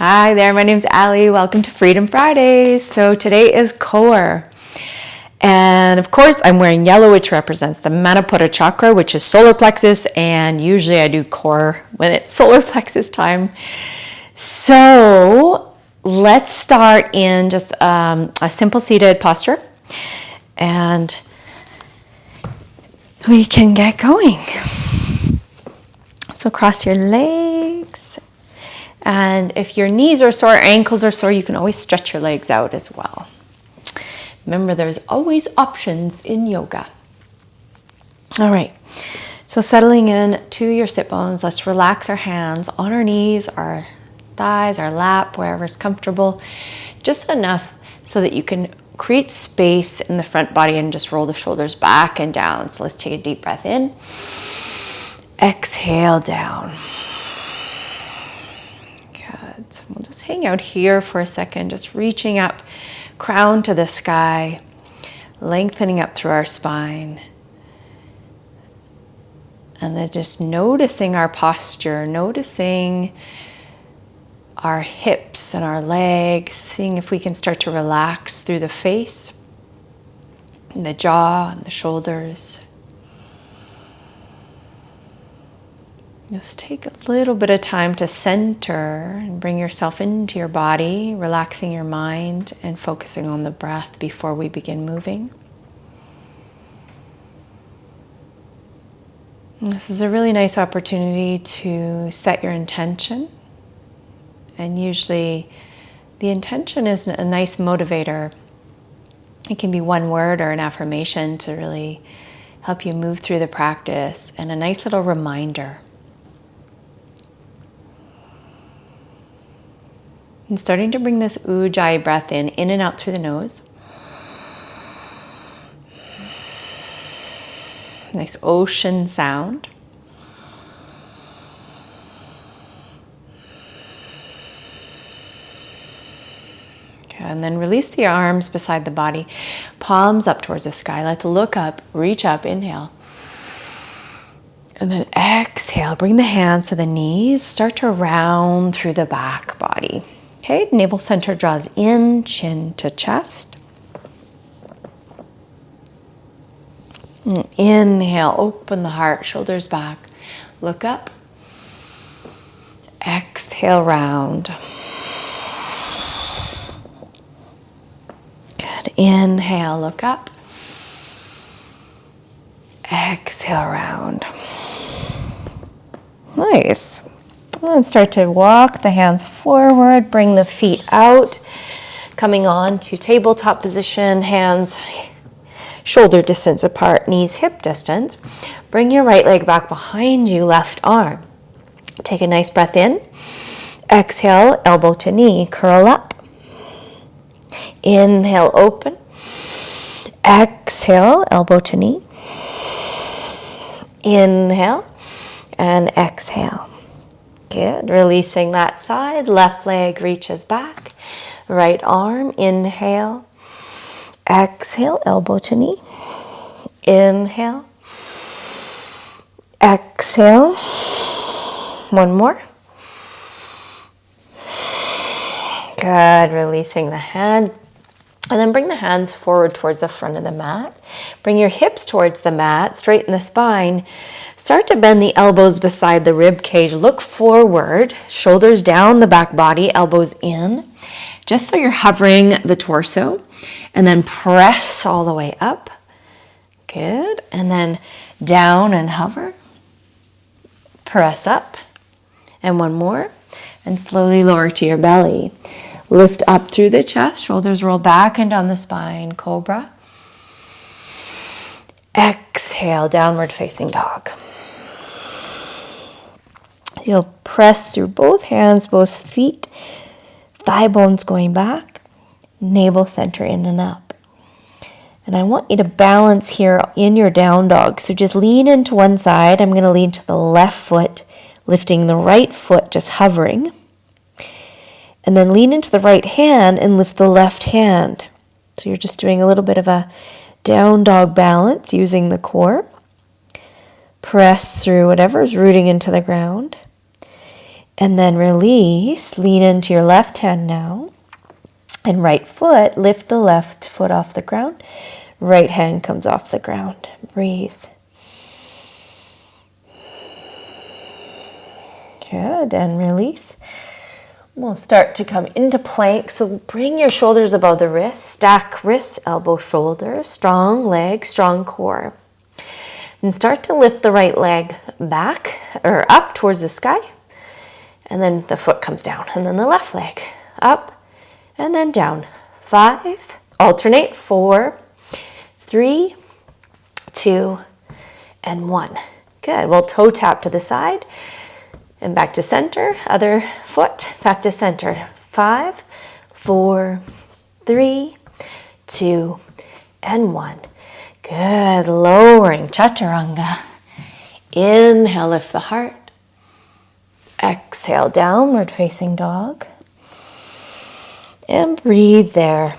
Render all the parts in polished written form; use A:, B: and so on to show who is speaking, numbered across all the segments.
A: Hi there, my name's Aly. Welcome to Freedom Fridays. So today is core. And of course, I'm wearing yellow, which represents the Manipura chakra, which is solar plexus. And usually I do core when it's solar plexus time. So let's start in just a simple seated posture. And we can get going. So cross your legs. And if your knees are sore, ankles are sore, you can always stretch your legs out as well. Remember, there's always options in yoga. All right, so settling in to your sit bones, let's relax our hands on our knees, our thighs, our lap, wherever's comfortable. Just enough so that you can create space in the front body and just roll the shoulders back and down. So let's take a deep breath in. Exhale down. We'll just hang out here for a second, just reaching up, crown to the sky, lengthening up through our spine. And then just noticing our posture, noticing our hips and our legs, seeing if we can start to relax through the face, and the jaw and the shoulders. Just take a little bit of time to center and bring yourself into your body, relaxing your mind and focusing on the breath before we begin moving. This is a really nice opportunity to set your intention. And usually the intention is a nice motivator. It can be one word or an affirmation to really help you move through the practice, and a nice little reminder. And starting to bring this Ujjayi breath in and out through the nose. Nice ocean sound. Okay, and then release the arms beside the body, palms up towards the sky. Let's look up, reach up, inhale. And then exhale, bring the hands to the knees, start to round through the back body. Okay, navel center draws in, chin to chest. And inhale, open the heart, shoulders back. Look up. Exhale, round. Good. Inhale, look up. Exhale, round. Nice. And start to walk the hands forward, bring the feet out, coming on to tabletop position, hands shoulder distance apart, knees hip distance. Bring your right leg back behind you, left arm. Take a nice breath in. Exhale, elbow to knee, curl up. Inhale, open. Exhale, elbow to knee. Inhale and exhale. Good. Releasing that side. Left leg reaches back. Right arm. Inhale. Exhale. Elbow to knee. Inhale. Exhale. One more. Good. Releasing the hand. And then bring the hands forward towards the front of the mat. Bring your hips towards the mat, straighten the spine. Start to bend the elbows beside the rib cage. Look forward, shoulders down the back body, elbows in. Just so you're hovering the torso. And then press all the way up. Good. And then down and hover. Press up. And one more. And slowly lower to your belly. Lift up through the chest, shoulders roll back and down the spine, cobra. Exhale, downward facing dog. You'll press through both hands, both feet, thigh bones going back, navel center in and up. And I want you to balance here in your down dog. So just lean into one side. I'm going to lean to the left foot, lifting the right foot, just hovering. And then lean into the right hand and lift the left hand. So you're just doing a little bit of a down dog balance using the core. Press through whatever is rooting into the ground. And then release, lean into your left hand now. And right foot, lift the left foot off the ground. Right hand comes off the ground. Breathe. Good, and release. We'll start to come into plank. So bring your shoulders above the wrists. Stack wrists, elbow, shoulder. Strong leg, strong core. And start to lift the right leg back or up towards the sky. And then the foot comes down. And then the left leg up and then down. 5. Alternate. 4, 3, 2, and 1. Good. We'll toe tap to the side and back to center. Other foot back to center. 5, 4, 3, 2, and 1. Good. Lowering chaturanga. Inhale, lift the heart. Exhale, downward facing dog. And breathe there.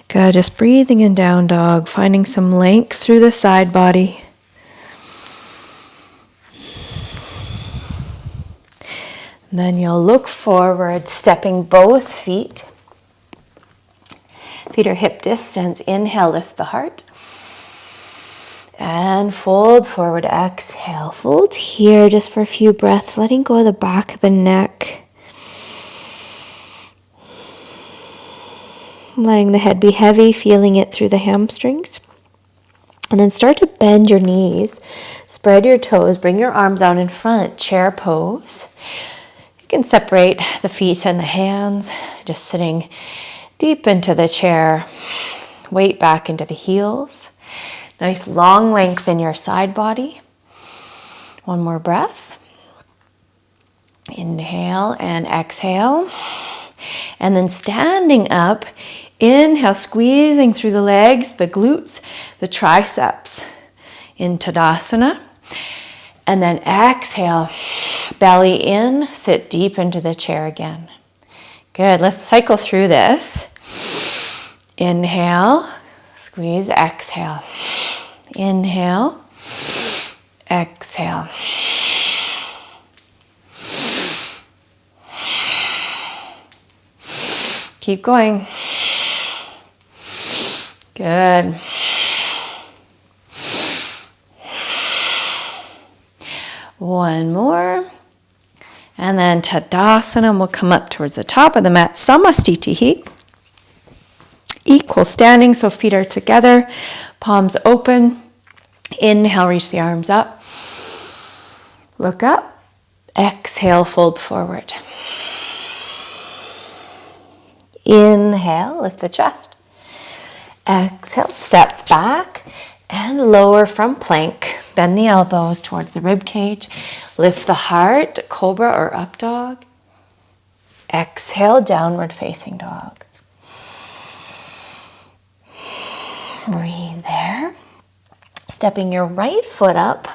A: Good. Just breathing in down dog, finding some length through the side body. And then you'll look forward, stepping both feet. Feet are hip distance. Inhale, lift the heart. And fold forward, exhale. Fold here just for a few breaths, letting go of the back of the neck. Letting the head be heavy, feeling it through the hamstrings. And then start to bend your knees. Spread your toes, bring your arms out in front, chair pose. You can separate the feet and the hands, just sitting deep into the chair. Weight back into the heels. Nice long length in your side body. One more breath. Inhale and exhale. And then standing up, inhale, squeezing through the legs, the glutes, the triceps in Tadasana. And then exhale, belly in, sit deep into the chair again. Good, let's cycle through this. Inhale, squeeze, exhale. Inhale, exhale. Keep going. Good. One more. And then Tadasana, we'll come up towards the top of the mat. Samastitihi. Equal standing, so feet are together, palms open. Inhale, reach the arms up. Look up. Exhale, fold forward. Inhale, lift the chest. Exhale, step back and lower from plank. Bend the elbows towards the rib cage. Lift the heart, cobra or up dog. Exhale, downward facing dog. Breathe there. Stepping your right foot up.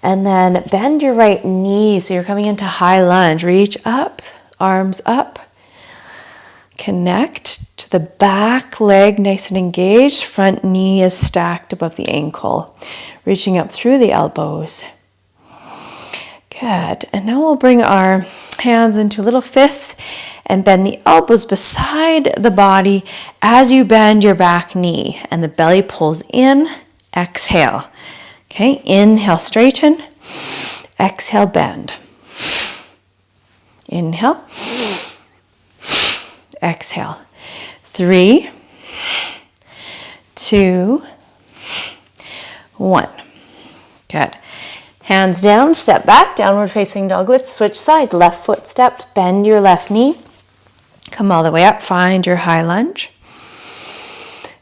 A: And then bend your right knee. So you're coming into high lunge. Reach up, arms up. Connect to the back leg, nice and engaged. Front knee is stacked above the ankle. Reaching up through the elbows. Good. And now we'll bring our hands into little fists and bend the elbows beside the body as you bend your back knee. And the belly pulls in. Exhale. Okay, inhale, straighten. Exhale, bend. Inhale. Exhale. 3, 2, 1. Good. Hands down, step back, downward facing dog. Let's switch sides. Left foot steps, bend your left knee. Come all the way up, find your high lunge.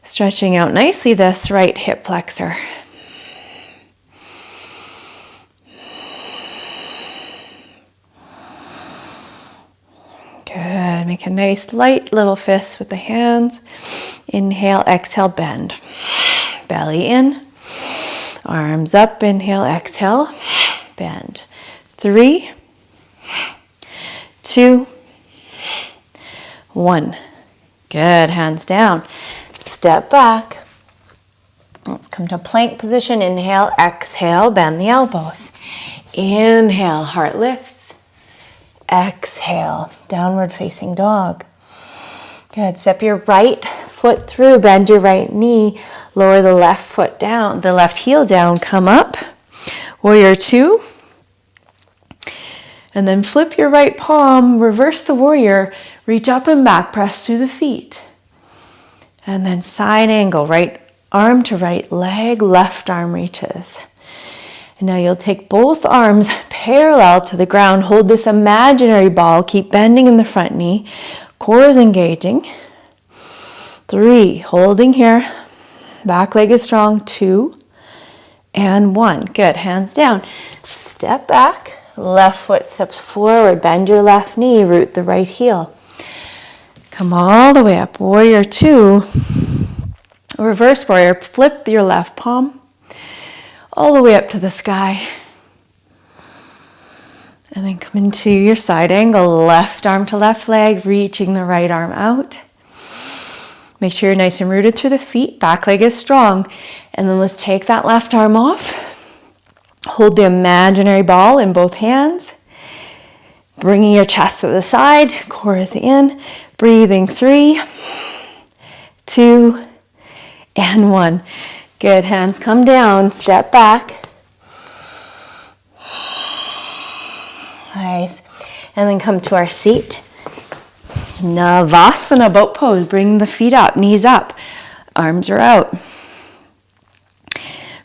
A: Stretching out nicely this right hip flexor. Good. Make a nice light little fist with the hands. Inhale, exhale, bend. Belly in. Arms up, inhale, exhale, bend. 3, 2, 1. Good. Hands down. Step back. Let's come to plank position. Inhale, exhale, bend the elbows. Inhale, heart lifts. Exhale, downward facing dog. Good. Step your right foot through, bend your right knee, lower the left foot down, the left heel down, come up. Warrior two. And then flip your right palm, reverse the warrior, reach up and back, press through the feet. And then side angle, right arm to right leg, left arm reaches. And now you'll take both arms parallel to the ground, hold this imaginary ball, keep bending in the front knee, core is engaging. 3, holding here, back leg is strong, 2, and 1. Good, hands down. Step back, left foot steps forward, bend your left knee, root the right heel. Come all the way up, warrior 2. Reverse warrior, flip your left palm all the way up to the sky. And then come into your side angle, left arm to left leg, reaching the right arm out. Make sure you're nice and rooted through the feet, back leg is strong. And then let's take that left arm off. Hold the imaginary ball in both hands. Bringing your chest to the side, core is in. Breathing 3, 2, and 1. Good, hands come down, step back. Nice. And then come to our seat. Navasana, boat pose. Bring the feet up, knees up, arms are out.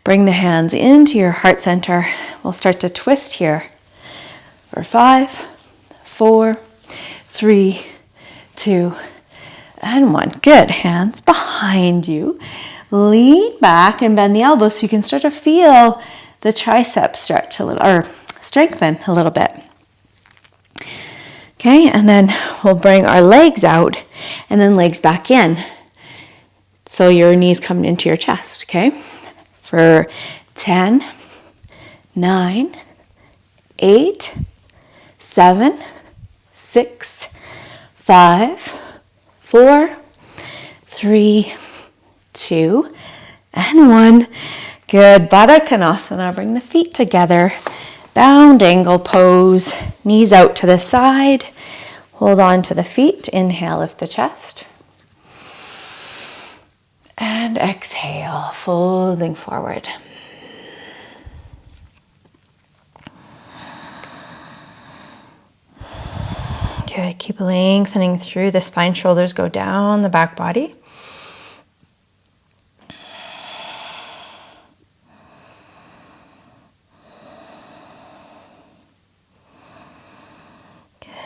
A: Bring the hands into your heart center. We'll start to twist here. For 5, 4, 3, 2, and 1. Good, hands behind you. Lean back and bend the elbows so you can start to feel the triceps stretch a little, or strengthen a little bit. Okay, and then we'll bring our legs out and then legs back in. So your knees come into your chest, okay? For 10, 9, 8, 7, 6, 5, 4, 3, 2, and 1. Good. Badakanasana. Bring the feet together. Bound angle pose. Knees out to the side. Hold on to the feet. Inhale, lift the chest. And exhale, folding forward. Good. Keep lengthening through the spine. Shoulders go down the back body.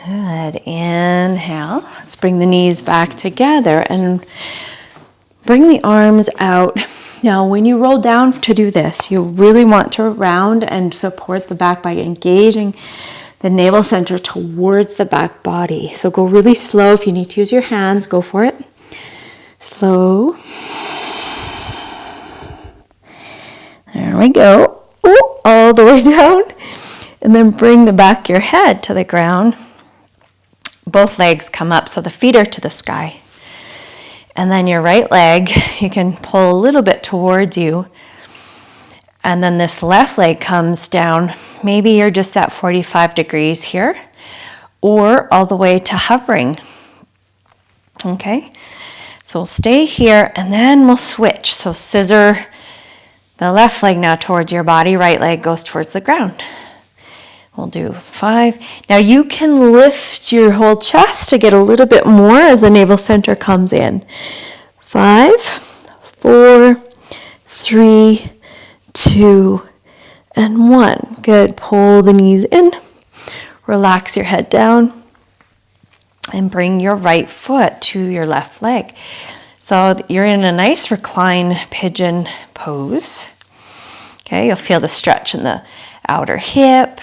A: Good. Inhale. Let's bring the knees back together and bring the arms out. Now, when you roll down to do this, you really want to round and support the back by engaging the navel center towards the back body. So go really slow. If you need to use your hands, go for it. Slow. There we go. Ooh, all the way down. And then bring the back of your head to the ground. Both legs come up so the feet are to the sky. And then your right leg, you can pull a little bit towards you. And then this left leg comes down. Maybe you're just at 45 degrees here, or all the way to hovering. Okay, so we'll stay here and then we'll switch. So scissor the left leg now towards your body, right leg goes towards the ground. We'll do 5. Now you can lift your whole chest to get a little bit more as the navel center comes in. 5, 4, 3, 2, and 1. Good. Pull the knees in. Relax your head down. And bring your right foot to your left leg. So you're in a nice recline pigeon pose. Okay, you'll feel the stretch in the outer hip.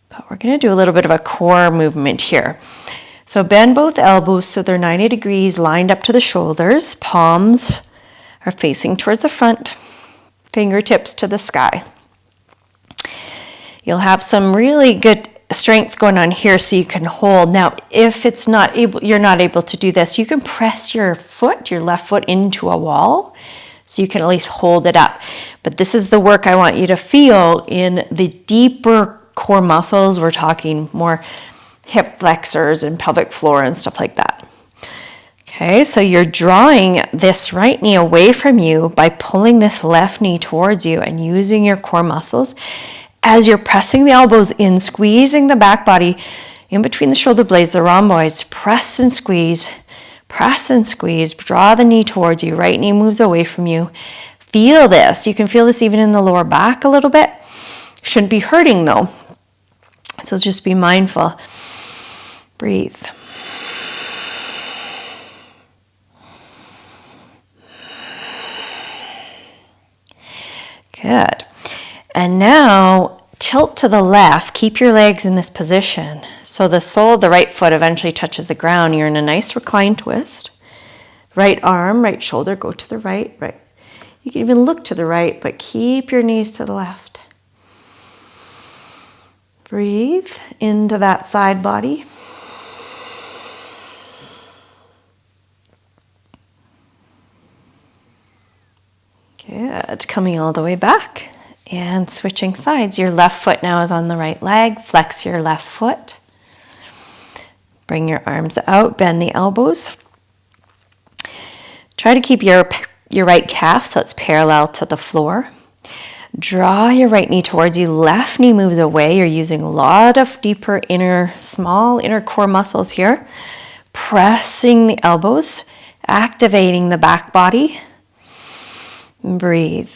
A: But we're going to do a little bit of a core movement here. So bend both elbows so they're 90 degrees, lined up to the shoulders. Palms are facing towards the front. Fingertips to the sky. You'll have some really good strength going on here so you can hold. Now, if you're not able to do this, you can press your foot, your left foot into a wall so you can at least hold it up. But this is the work I want you to feel in the deeper core muscles. We're talking more hip flexors and pelvic floor and stuff like that. Okay, so you're drawing this right knee away from you by pulling this left knee towards you and using your core muscles as you're pressing the elbows in, squeezing the back body in between the shoulder blades, the rhomboids. Press and squeeze, draw the knee towards you, right knee moves away from you. Feel this. You can feel this even in the lower back a little bit. Shouldn't be hurting though. So just be mindful. Breathe. Good. And now tilt to the left. Keep your legs in this position. So the sole of the right foot eventually touches the ground. You're in a nice reclined twist. Right arm, right shoulder, go to the right. Right. You can even look to the right, but keep your knees to the left. Breathe into that side body. Good. Coming all the way back and switching sides. Your left foot now is on the right leg. Flex your left foot. Bring your arms out, bend the elbows. Try to keep your right calf so it's parallel to the floor. Draw your right knee towards you. Left knee moves away. You're using a lot of deeper small inner core muscles here. Pressing the elbows, activating the back body. Breathe.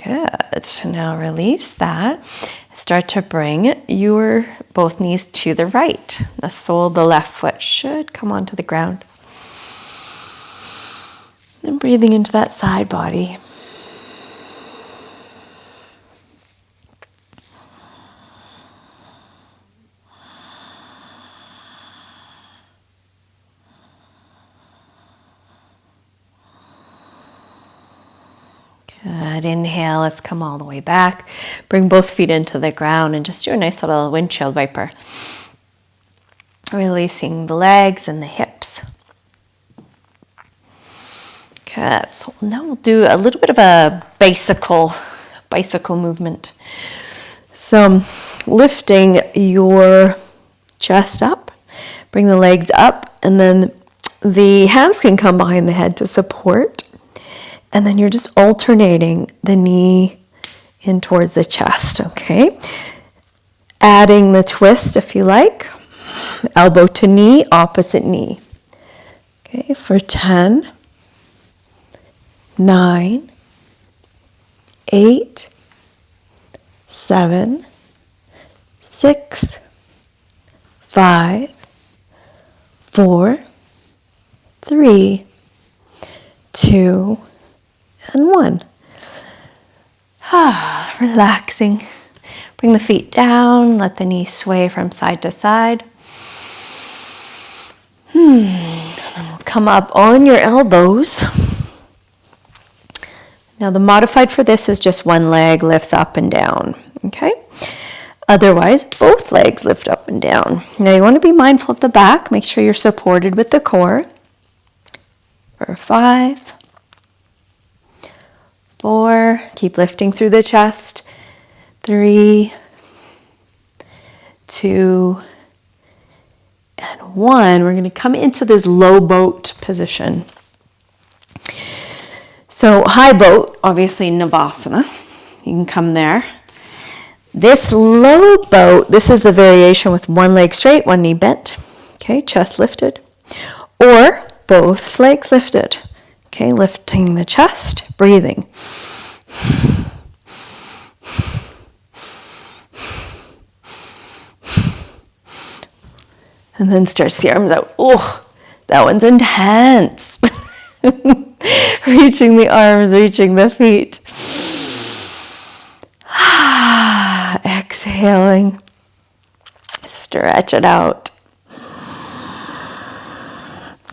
A: Good. So now release that. Start to bring your both knees to the right. The sole of the left foot should come onto the ground. And breathing into that side body. Good. Inhale, let's come all the way back. Bring both feet into the ground and just do a nice little windshield wiper. Releasing the legs and the hips. Good. So now we'll do a little bit of a bicycle movement. So lifting your chest up, bring the legs up, and then the hands can come behind the head to support. And then you're just alternating the knee in towards the chest, okay? Adding the twist if you like. Elbow to knee, opposite knee. Okay, for 10, 9, 8, 7, 6, 5, 4, 3, 2, and 1. Relaxing. Bring the feet down. Let the knees sway from side to side. And then we'll come up on your elbows. Now the modified for this is just one leg lifts up and down. Okay? Otherwise, both legs lift up and down. Now you want to be mindful of the back. Make sure you're supported with the core. For 5, 4, keep lifting through the chest. 3, 2, and 1. We're going to come into this low boat position. So high boat, obviously Navasana. You can come there. This low boat, this is the variation with one leg straight, one knee bent. Okay, chest lifted. Or both legs lifted. Okay, lifting the chest, breathing. And then stretch the arms out. Oh, that one's intense. Reaching the arms, reaching the feet. Exhaling. Stretch it out.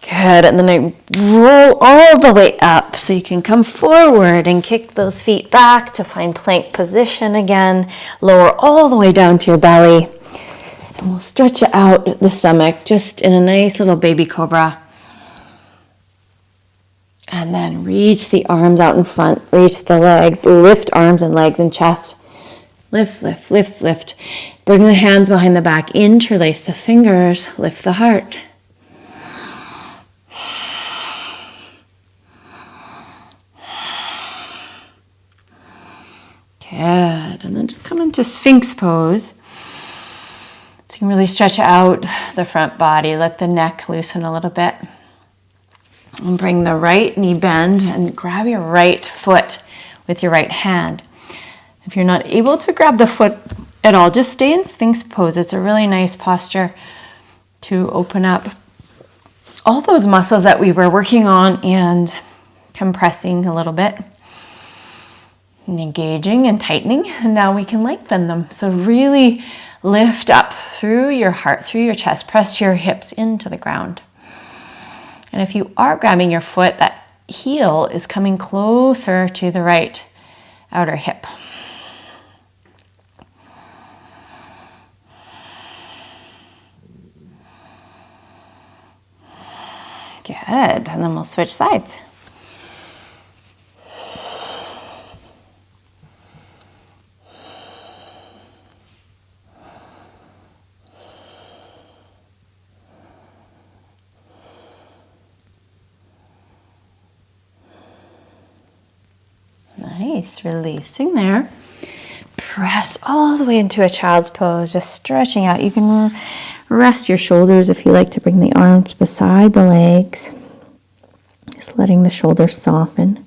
A: Good. Good, and then I roll all the way up so you can come forward and kick those feet back to find plank position again. Lower all the way down to your belly. And we'll stretch out the stomach just in a nice little baby cobra. And then reach the arms out in front, reach the legs, lift arms and legs and chest. Lift, lift, lift, lift. Bring the hands behind the back, interlace the fingers, lift the heart. Good, and then just come into Sphinx Pose. So you can really stretch out the front body, let the neck loosen a little bit. And bring the right knee bend and grab your right foot with your right hand. If you're not able to grab the foot at all, just stay in Sphinx Pose. It's a really nice posture to open up all those muscles that we were working on and compressing a little bit. And engaging and tightening, and now we can lengthen them. So really lift up through your heart, through your chest, press your hips into the ground. And if you are grabbing your foot, that heel is coming closer to the right outer hip. Good, and then we'll switch sides. Nice, releasing there. Press all the way into a child's pose, just stretching out. You can rest your shoulders if you like to bring the arms beside the legs. Just letting the shoulders soften.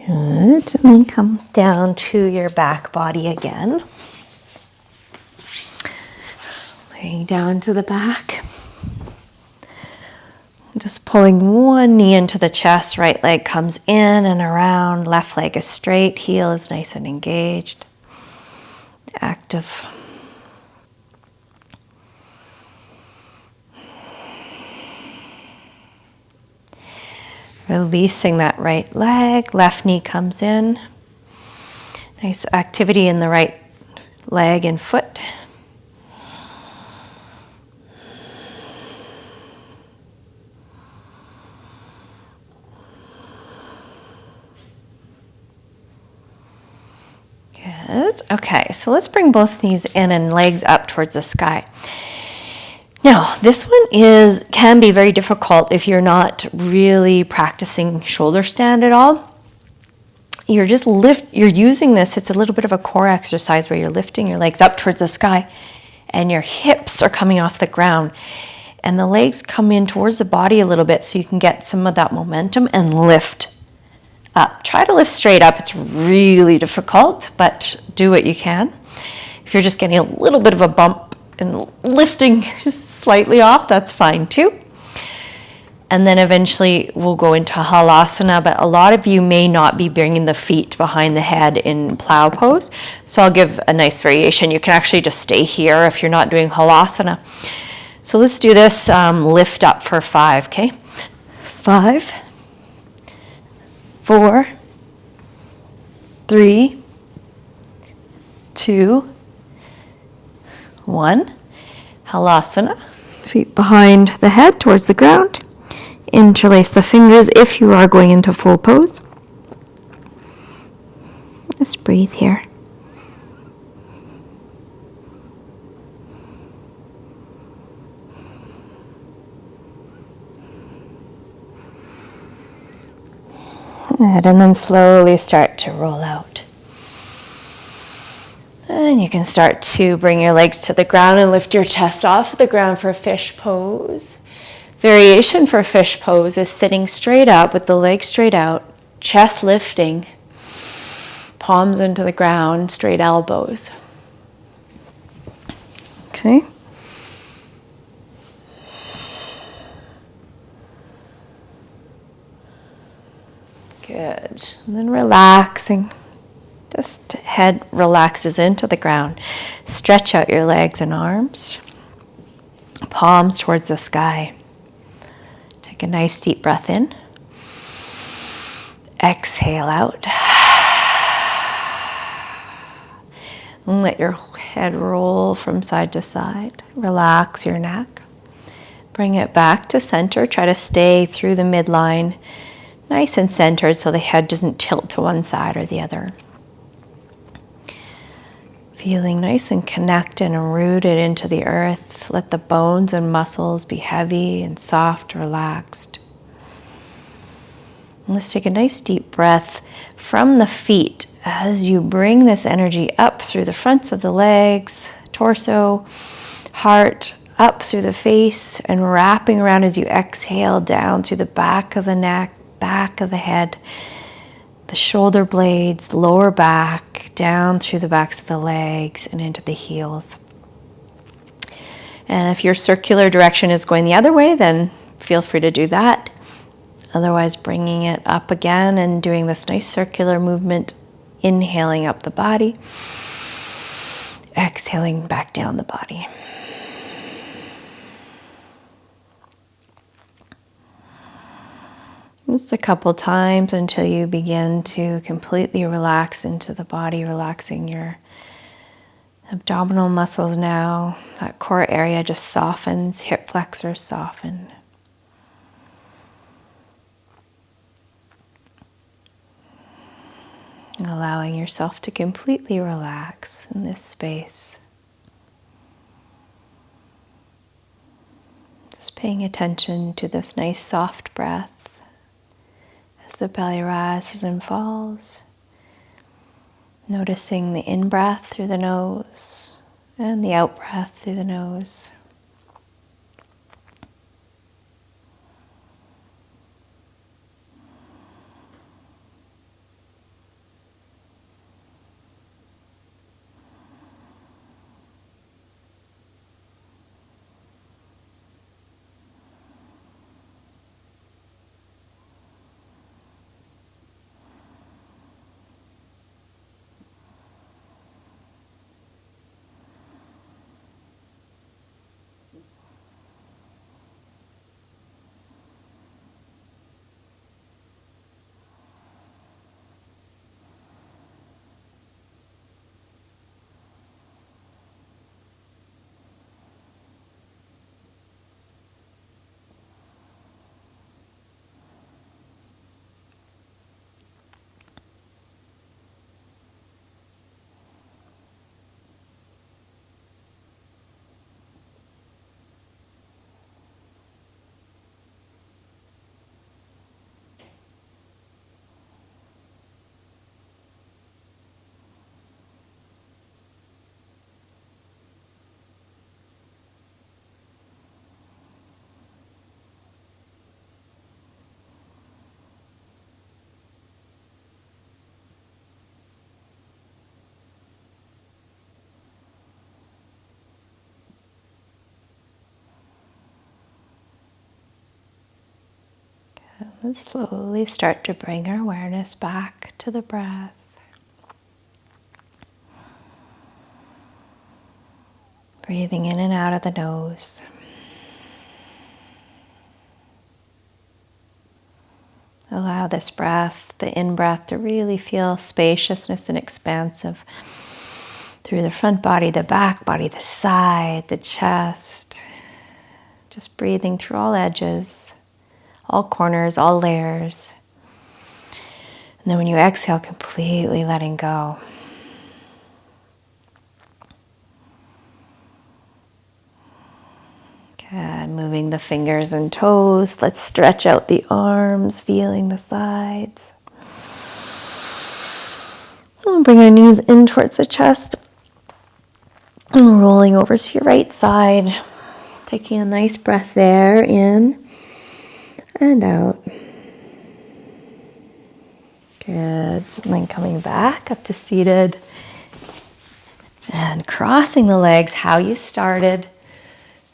A: Good, and then come down to your back body again. Laying down to the back. Just pulling one knee into the chest, right leg comes in and around, left leg is straight, heel is nice and engaged, active. Releasing that right leg, left knee comes in. Nice activity in the right leg and foot. Good. Okay, so let's bring both knees in and legs up towards the sky. Now, this one can be very difficult if you're not really practicing shoulder stand at all. You're using this, it's a little bit of a core exercise where you're lifting your legs up towards the sky and your hips are coming off the ground. And the legs come in towards the body a little bit so you can get some of that momentum and lift up. Try to lift straight up. It's really difficult, but do what you can. If you're just getting a little bit of a bump and lifting slightly off, that's fine too. And then eventually we'll go into halasana, but a lot of you may not be bringing the feet behind the head in plow pose. So I'll give a nice variation. You can actually just stay here if you're not doing halasana. So let's do this lift up for 5, okay? 5, 4, 3, 2, 1. Halasana. Feet behind the head towards the ground. Interlace the fingers if you are going into full pose. Just breathe here. Good, and then slowly start to roll out. And you can start to bring your legs to the ground and lift your chest off the ground for fish pose. Variation for fish pose is sitting straight up with the legs straight out, chest lifting, palms into the ground, straight elbows. Okay. Good. And then relaxing. Just head relaxes into the ground. Stretch out your legs and arms. Palms towards the sky. Take a nice deep breath in. Exhale out. And let your head roll from side to side. Relax your neck. Bring it back to center. Try to stay through the midline. Nice and centered so the head doesn't tilt to one side or the other. Feeling nice and connected and rooted into the earth. Let the bones and muscles be heavy and soft, relaxed. And let's take a nice deep breath from the feet as you bring this energy up through the fronts of the legs, torso, heart, up through the face, and wrapping around as you exhale down through the back of the neck, back of the head, the shoulder blades, the lower back, down through the backs of the legs and into the heels. And if your circular direction is going the other way, then feel free to do that. Otherwise, bringing it up again and doing this nice circular movement, inhaling up the body, exhaling back down the body. Just a couple times until you begin to completely relax into the body, relaxing your abdominal muscles now. That core area just softens, hip flexors soften. And allowing yourself to completely relax in this space. Just paying attention to this nice soft breath. The belly rises and falls, noticing the in-breath through the nose and the out-breath through the nose. And slowly start to bring our awareness back to the breath. Breathing in and out of the nose. Allow this breath, the in-breath, to really feel spaciousness and expansive through the front body, the back body, the side, the chest. Just breathing through all edges, all corners, all layers. And then when you exhale, completely letting go. Good. Moving the fingers and toes. Let's stretch out the arms, feeling the sides. And bring our knees in towards the chest. And rolling over to your right side. Taking a nice breath there, in and out. Good. And then coming back up to seated. And crossing the legs how you started.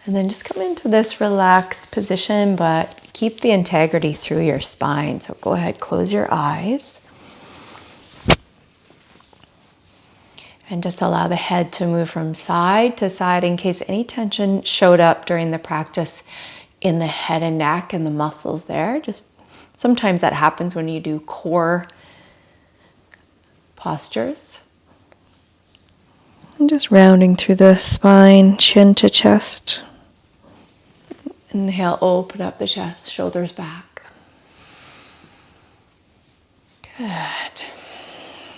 A: And then just come into this relaxed position, but keep the integrity through your spine. So go ahead, close your eyes. And just allow the head to move from side to side in case any tension showed up during the practice in the head and neck and the muscles there. Just sometimes that happens when you do core postures. And just rounding through the spine, chin to chest. Inhale, open up the chest, shoulders back. Good.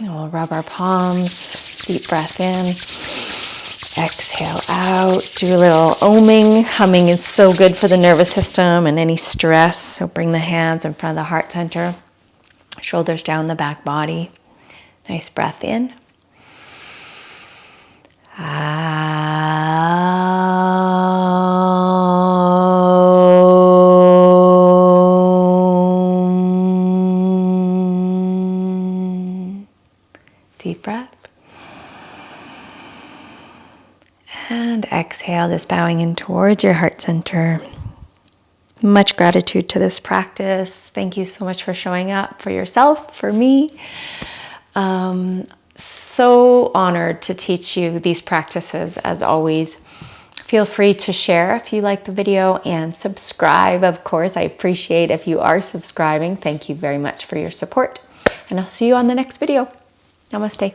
A: And we'll rub our palms, deep breath in. Exhale out. Do a little oming. Humming is so good for the nervous system and any stress. So bring the hands in front of the heart center. Shoulders down the back body. Nice breath in. Deep breath. And exhale, just bowing in towards your heart center. Much gratitude to this practice. Thank you so much for showing up for yourself, for me. So honored to teach you these practices as always. Feel free to share if you like the video and subscribe. Of course, I appreciate if you are subscribing. Thank you very much for your support. And I'll see you on the next video. Namaste.